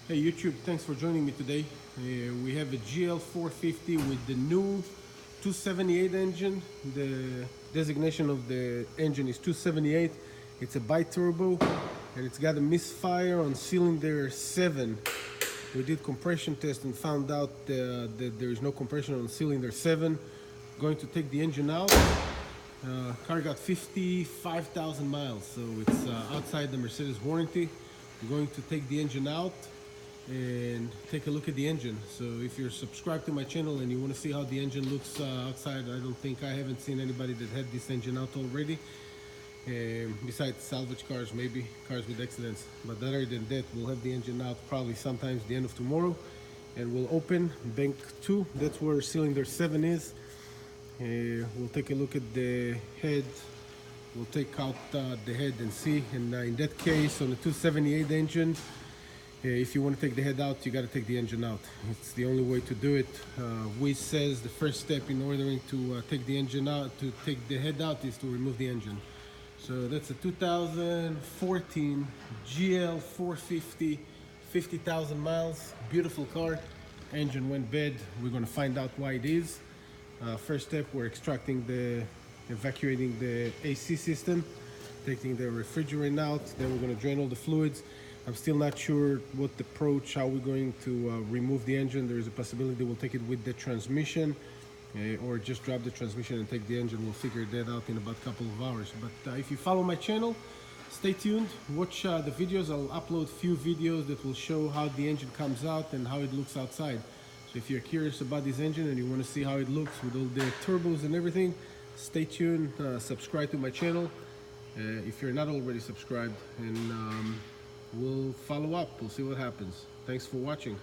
Hey YouTube, thanks for joining me today. We have a Gl450 with the new 278 engine. The designation of the engine is 278. It's a bi-turbo and it's got a misfire on cylinder 7. We did compression test and found out that there is no compression on cylinder 7. Going to take the engine out. Car got 55,000 miles, so it's outside the Mercedes warranty. I'm going to take the engine out and take a look at the engine. So if you're subscribed to my channel and you want to see how the engine looks outside, I haven't seen anybody that had this engine out already. Besides salvage cars, maybe cars with accidents. But other than that, we'll have the engine out probably sometimes the end of tomorrow. And we'll open bank 2. That's where cylinder 7 is. We'll take a look at the head. We'll take out the head and see. And in that case, on the 278 engine, if you want to take the head out, you got to take the engine out. It's the only way to do it. Wiz says the first step in ordering to take the engine out, to take the head out, is to remove the engine. So that's a 2014 Gl450, 50,000 miles, beautiful car. Engine went bad. We're going to find out why it is. First step, we're evacuating the AC system, taking the refrigerant out. Then we're going to drain all the fluids. I'm still not sure what the approach, how we're going to remove the engine. There is a possibility we'll take it with the transmission or just drop the transmission and take the engine. We'll figure that out in about a couple of hours. But if you follow my channel, stay tuned, watch the videos. I'll upload few videos that will show how the engine comes out and how it looks outside. So if you're curious about this engine and you want to see how it looks with all the turbos and everything, stay tuned, subscribe to my channel if you're not already subscribed, and we'll follow up. We'll see what happens. Thanks for watching.